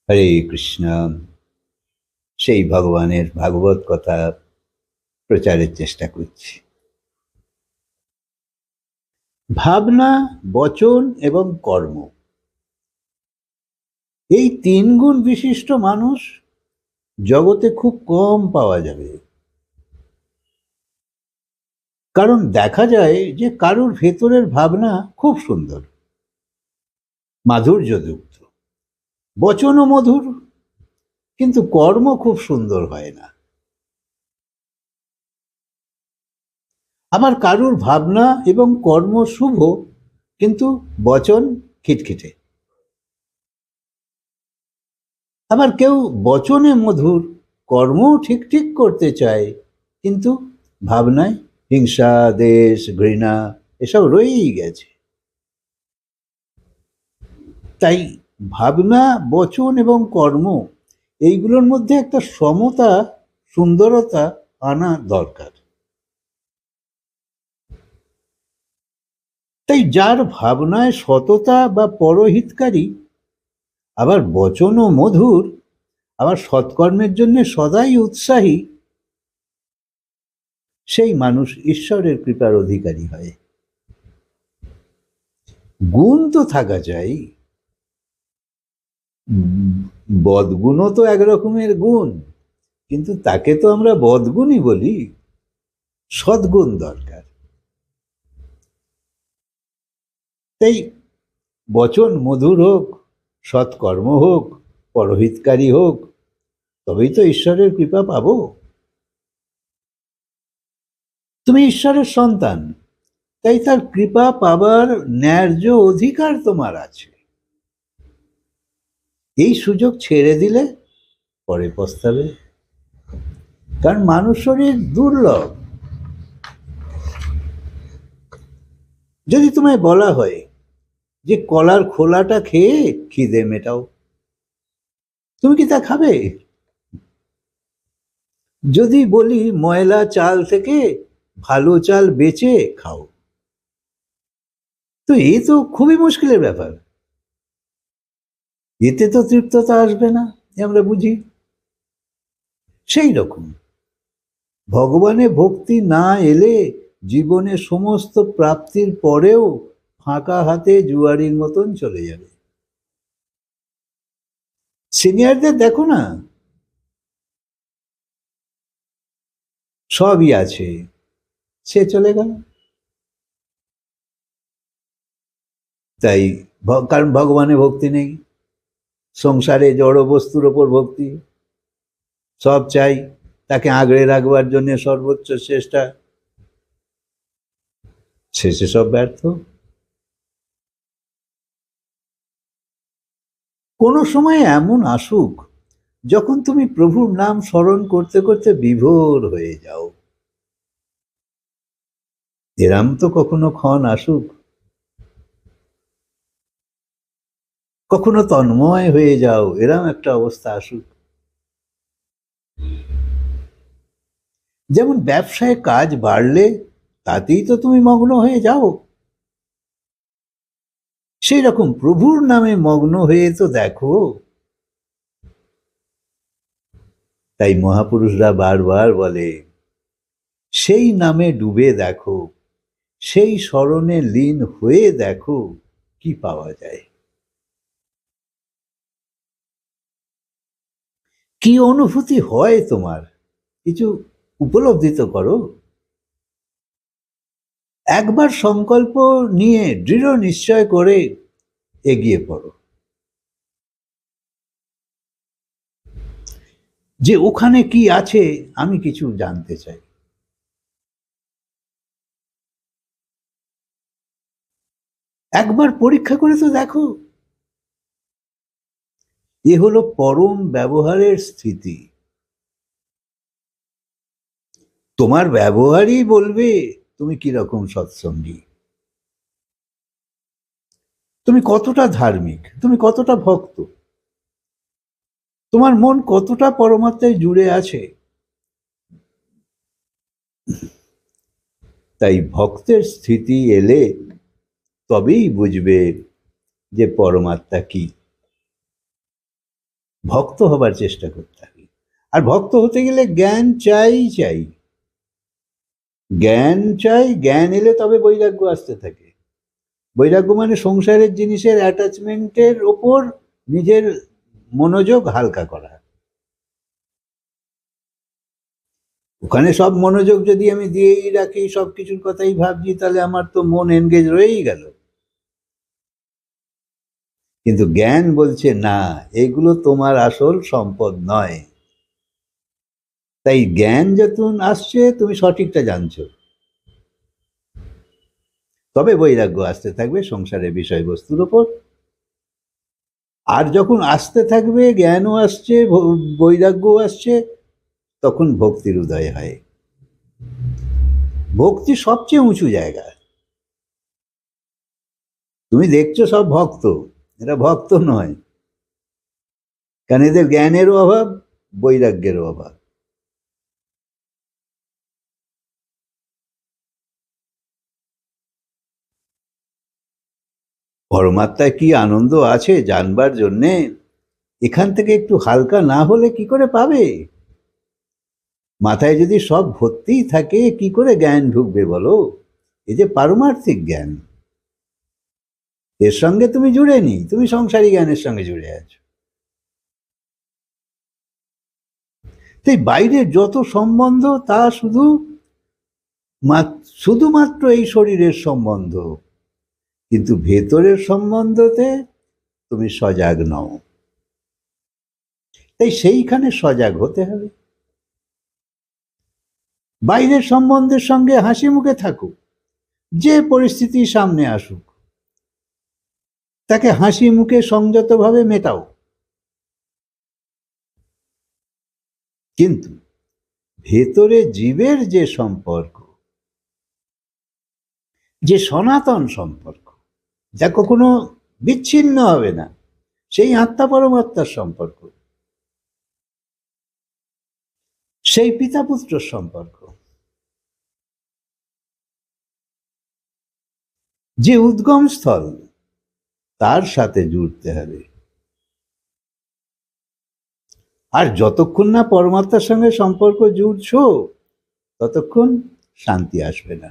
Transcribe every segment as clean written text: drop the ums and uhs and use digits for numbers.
হরে কৃষ্ণ। সেই ভগবানের ভাগবত কথা প্রচারের চেষ্টা করছি। ভাবনা, বচন এবং কর্ম, এই তিন গুণ বিশিষ্ট মানুষ জগতে খুব কম পাওয়া যাবে। কারণ দেখা যায় যে কারুর ভেতরের ভাবনা খুব সুন্দর, মাধুর্যযুক্ত, বচনও মধুর, কিন্তু কর্ম খুব সুন্দর হয় না। আবার কারুর ভাবনা এবং কর্ম শুভ, কিন্তু বচন খিটখিটে। আবার কেউ বচনে মধুর, কর্মও ঠিক ঠিক করতে চায়, কিন্তু ভাবনায় হিংসা, দেশ, ঘৃণা এসব রয়েই গেছে। তাই ভাবনা, বচন এবং কর্ম, এইগুলোর মধ্যে একটা সমতা, সুন্দরতা আনা দরকার। তাই যার ভাবনায় সততা বা পরহিতকারী, আবার বচনও মধুর, আবার সৎকর্মের জন্য সদাই উৎসাহী, সেই মানুষ ঈশ্বরের কৃপার অধিকারী হয়। গুণ তো থাকা চাই। বদগুণও তো এক রকমের গুণ, কিন্তু তাকে তো আমরা বদগুণই বলি। সদ্গুণ দরকার। তাই বচন মধুর হোক, সৎকর্ম হোক, পরহিতকারী হোক, তবেই তো ঈশ্বরের কৃপা পাবো। তুমি ঈশ্বরের সন্তান, তাই তার কৃপা পাবার ন্যায্য অধিকার তোমার আছে। এই সুযোগ ছেড়ে দিলে পরে পস্তাবে। কারণ মানুষ শরীর দুর্লভ। যদি তোমায় বলা হয় যে কলার খোলাটা খেয়ে খিদে মেটাও, তুমি কি তা খাবে? যদি বলি ময়লা চাল থেকে ভালো চাল বেচে খাও, তো এই তো খুবই মুশকিলের ব্যাপার। এতে তো তৃপ্ততা আসবে না, আমরা বুঝি। সেই রকম ভগবানে ভক্তি না এলে জীবনে সমস্ত প্রাপ্তির পরেও ফাঁকা হাতে জুয়ারির মতন চলে যাবে। সিনিয়রদের দেখো না, সবই আছে, সে চলে গেল। তাই কারণ ভগবানে ভক্তি নেই, সংসারে জড় বস্তুর ওপর ভক্তি, সব চাই, তাকে আগড়ে রাখবার জন্য সর্বোচ্চ চেষ্টা, শেষে সব ব্যর্থ। কোনো সময় এমন আসুক যখন তুমি প্রভুর নাম স্মরণ করতে করতে বিভোর হয়ে যাও। এরাম তো কখনো ক্ষণ আসুক, কখনো তন্ময় হয়ে যাও, এরাম একটা অবস্থা আসুক। যেমন ব্যবসায় কাজ বাড়লে তাতেই তো তুমি মগ্ন হয়ে যাও, সেই রকম প্রভুর নামে মগ্ন হয়ে তো দেখো। তাই মহাপুরুষরা বারবার বলে, সেই নামে ডুবে দেখো, সেই স্মরণে লীন হয়ে দেখো কি পাওয়া যায়। কি অনুভূতি হয় তোমার, কিছু উপলব্ধি তো করো। একবার সংকল্প নিয়ে দৃঢ় নিশ্চয় করে এগিয়ে পড়ো যে ওখানে কি আছে আমি কিছু জানতে চাই। একবার পরীক্ষা করে তো দেখো। এ হলো পরম ব্যবহারের স্থিতি। তোমার ব্যবহারই বলবে তুমি কিরকম সৎসঙ্গী, তুমি কতটা ধার্মিক, তুমি কতটা ভক্ত, তোমার মন কতটা পরমাত্মায় জুড়ে আছে। তাই ভক্তের স্থিতি এলে তবেই বুঝবে যে পরমাত্মা কি। ভক্ত হবার চেষ্টা করতে হবে। আর ভক্ত হতে গেলে জ্ঞান চাই। জ্ঞান চাই, জ্ঞান এলে তবে বৈরাগ্য আসতে থাকে। বৈরাগ্য মানে সংসারের জিনিসের অ্যাটাচমেন্টের ওপর নিজের মনোযোগ হালকা করা। ওখানে সব মনোযোগ যদি আমি দিয়েই রাখি, সব কিছুর কথাই ভাবছি, তাহলে আমার তো মন এনগেজ রয়েই গেল। কিন্তু জ্ঞান বলছে না, এগুলো তোমার আসল সম্পদ নয়। তাই জ্ঞান যখন আসছে তুমি সঠিকটা জানছো, তবে বৈরাগ্য আসতে থাকবে সংসারের বিষয়বস্তুর ওপর। আর যখন আসতে থাকবে, জ্ঞানও আসছে, বৈরাগ্যও আসছে, তখন ভক্তির উদয় হয়। ভক্তি সবচেয়ে উঁচু জায়গা। তুমি দেখছো সব ভক্ত, এরা ভক্ত নয়, কারণ এদের জ্ঞানেরও অভাব, বৈরাগ্যেরও অভাব। পরমাত্মায় কি আনন্দ আছে জানবার জন্যে এখান থেকে একটু হালকা না হলে কি করে পাবে? মাথায় যদি সব ভর্তিই থাকে, কি করে জ্ঞান ঢুকবে বলো? এই যে পারমার্থিক জ্ঞান, এর সঙ্গে তুমি জুড়ে নি, তুমি সংসারী জ্ঞানের সঙ্গে জুড়ে আছো। তাই বাইরের যত সম্বন্ধ তা শুধুমাত্র এই শরীরের সম্বন্ধ, কিন্তু ভেতরের সম্বন্ধতে তুমি সজাগ নও। তাই সেইখানে সজাগ হতে হবে। বাইরের সম্বন্ধের সঙ্গে হাসি মুখে থাকুক, যে পরিস্থিতি সামনে আসুক তাকে হাসি মুখে সংযতভাবে মেটাও। কিন্তু ভেতরে জীবের যে সম্পর্ক, যে সনাতন সম্পর্ক, যা কখনো বিচ্ছিন্ন হবে না, সেই আত্মা পরমাত্মার সম্পর্ক, সেই পিতা পুত্র সম্পর্ক, যে উদ্গম স্থল, তার সাথে জুড়তে হবে। আর যতক্ষণ না পরমাত্মার সঙ্গে সম্পর্ক জুড়ছো, ততক্ষণ শান্তি আসবে না।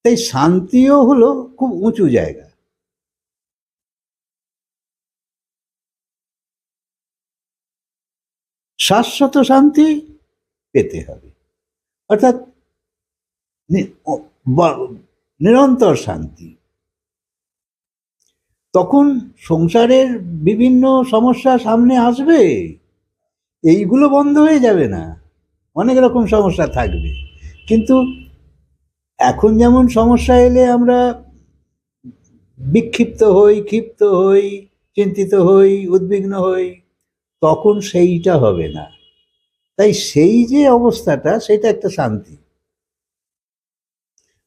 তাই শান্তিও হলো খুব উঁচু জায়গা। শাশ্বত শান্তি পেতে হবে, অর্থাৎ নিরন্তর শান্তি। তখন সংসারের বিভিন্ন সমস্যা সামনে আসবে, এইগুলো বন্ধ হয়ে যাবে না, অনেক রকম সমস্যা থাকবে। কিন্তু এখন যেমন সমস্যা এলে আমরা বিক্ষিপ্ত হই, ক্ষিপ্ত হই, চিন্তিত হই, উদ্বিগ্ন হই, তখন সেইটা হবে না। তাই সেই যে অবস্থাটা, সেটা একটা শান্তি।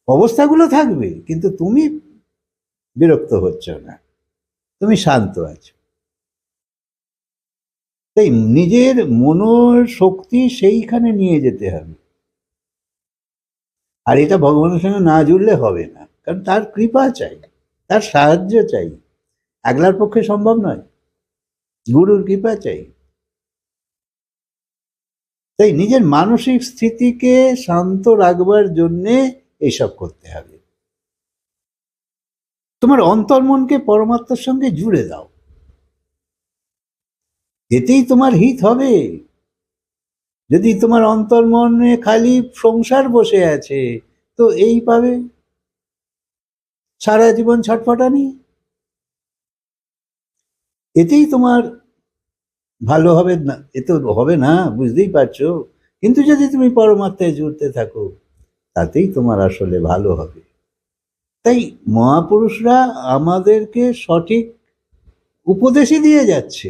অবস্থাগুলো থাকবে, কিন্তু তুমি বিরক্ত হচ্ছ না, তুমি শান্ত আছো। তাই নিজের মনোর শক্তি সেইখানে নিয়ে যেতে হবে। আর এটা ভগবানের সঙ্গে না জুড়লে হবে না, কারণ তার কৃপা চাই, তার সাহায্য চাই, একলার পক্ষে সম্ভব নয়, গুরুর কৃপা চাই। তাই নিজের মানসিক স্থিতিকে শান্ত রাখবার জন্যে এইসব করতে হবে। তোমার অন্তর্মনকে পরমাত্মার সঙ্গে জুড়ে দাও, এতেই তোমার হিত হবে। যদি তোমার অন্তর্মনে খালি সংসার বসে আছে, তো এই পাবে সারা জীবন ছটফটানি, এতেই তোমার ভালো হবে না, এ তো হবে না, বুঝতেই পারছো। কিন্তু যদি তুমি পরমাত্মায় জুড়তে থাকো, তাতেই তোমার আসলে ভালো হবে। তাই মহাপুরুষরা আমাদেরকে সঠিক উপদেশই দিয়ে যাচ্ছে,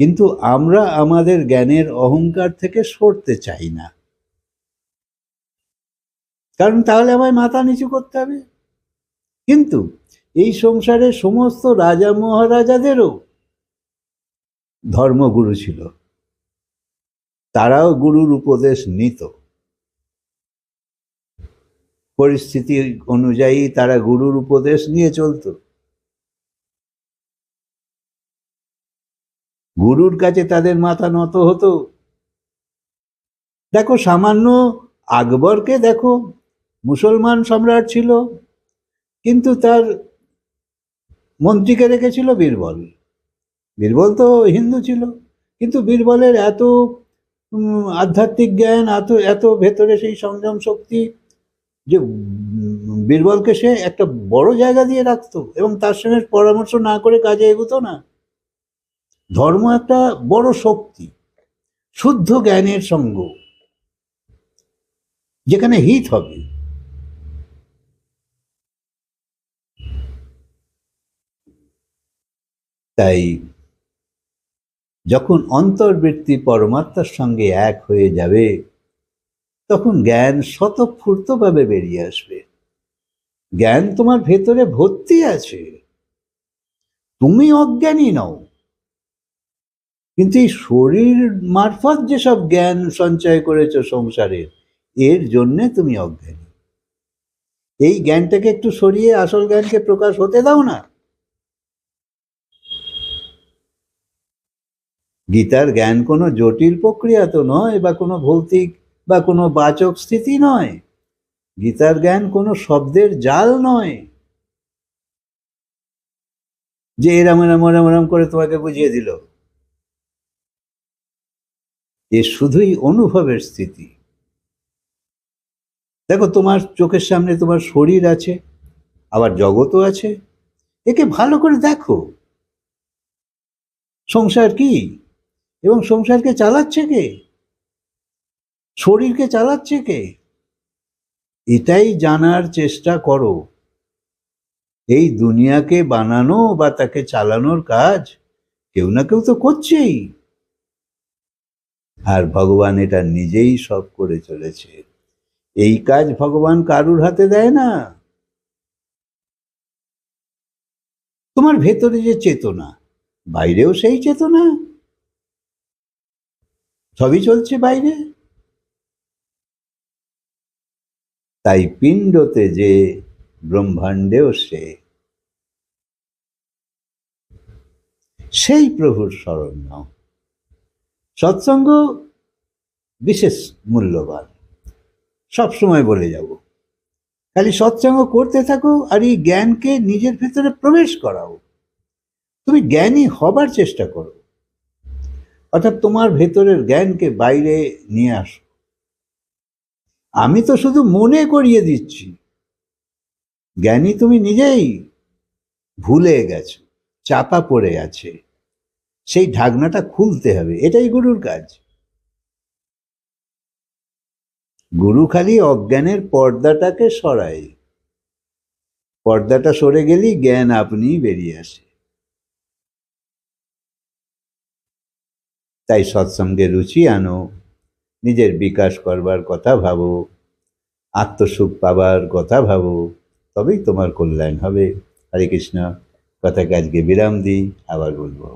কিন্তু আমরা আমাদের জ্ঞানের অহংকার থেকে সরতে চাই না, কারণ তাহলে আমায় মাথা নিচু করতে হবে। কিন্তু এই সংসারে সমস্ত রাজা মহারাজাদেরও ধর্মগুরু ছিল, তারাও গুরুর উপদেশ নিত, পরিস্থিতি অনুযায়ী তারা গুরুর উপদেশ নিয়ে চলত। গুরুর কাছে তাদের মাথা নত হতো। দেখো সামান্য আকবরকে দেখো, মুসলমান সম্রাট ছিল, কিন্তু তার মন্ত্রীকে রেখেছিল বীরবল। বীরবল তো হিন্দু ছিল, কিন্তু বীরবলের এত আধ্যাত্মিক জ্ঞান, এত এত ভেতরে সেই সংযম শক্তি, যে বীরবলকে সে একটা বড় জায়গা দিয়ে রাখতো এবং তার সঙ্গে পরামর্শ না করে কাজে এগোতো না। ধর্ম একটা বড় শক্তি, শুদ্ধ জ্ঞানের সঙ্গ, যেখানে হিত হবে। তাই যখন অন্তর্বৃত্তি পরমাত্মার সঙ্গে এক হয়ে যাবে, তখন জ্ঞান স্বতঃস্ফূর্তভাবে বেরিয়ে আসবে। জ্ঞান তোমার ভেতরে ভর্তি আছে, তুমি অজ্ঞানী নও। কিন্তু এই শরীর মারফত যেসব জ্ঞান সঞ্চয় করেছো সংসারের, এর জন্যে তুমি অজ্ঞানী। এই জ্ঞানটাকে একটু সরিয়ে আসল জ্ঞানকে প্রকাশ হতে দাও না। গীতার জ্ঞান কোনো জটিল প্রক্রিয়া তো নয়, বা কোনো ভৌতিক বা কোনো বাচক স্থিতি নয়। গীতার জ্ঞান কোনো শব্দের জাল নয়, যে এরাম এরাম এরাম এরাম করে তোমাকে বুঝিয়ে দিল। এ শুধুই অনুভবের স্থিতি। দেখো তোমার চোখের সামনে তোমার শরীর আছে, আবার জগৎও আছে। একে ভালো করে দেখো। সংসার কি, এবং সংসারকে চালাচ্ছে কে, শরীরকে চালাচ্ছে কে, এটাই জানার চেষ্টা করো। এই দুনিয়াকে বানানো বা তাকে চালানোর কাজ কেউ না কেউ তো করছেই, আর ভগবান এটা নিজেই সব করে চলেছে। এই কাজ ভগবান কারুর হাতে দেয় না। তোমার ভেতরে যে চেতনা, বাইরেও সেই চেতনা, সবই চলছে বাইরে। তাই পিণ্ডতে যে, ব্রহ্মাণ্ডেও সে, সেই প্রভুর শরণ নাও। সৎসঙ্গ বিশেষ মূল্যবান, সবসময় বলে যাব। খালি সৎসঙ্গ করতে থাকো আর এই জ্ঞানকে নিজের ভেতরে প্রবেশ করাও। তুমি জ্ঞানী হবার চেষ্টা করো, অর্থাৎ তোমার ভেতরের জ্ঞানকে বাইরে নিয়ে আসো। আমি তো শুধু মনে করিয়ে দিচ্ছি, জ্ঞানী তুমি নিজেই ভুলে গেছো, চাপা পড়ে আছে। সেই ঢাকনাটা খুলতে হবে, এটাই গুরুর কাজ। গুরু খালি অজ্ঞানের পর্দাটাকে সরায়, পর্দাটা সরে গেলেই জ্ঞান আপনিই বেরিয়ে আসে। তাই সৎসঙ্গে রুচি আনো, নিজের বিকাশ করবার কথা ভাবো, আত্মসুখ পাবার কথা ভাবো, তবেই তোমার কল্যাণ হবে। হরে কৃষ্ণ। কথাকে আজকে বিরাম দিই, আবার বলবো।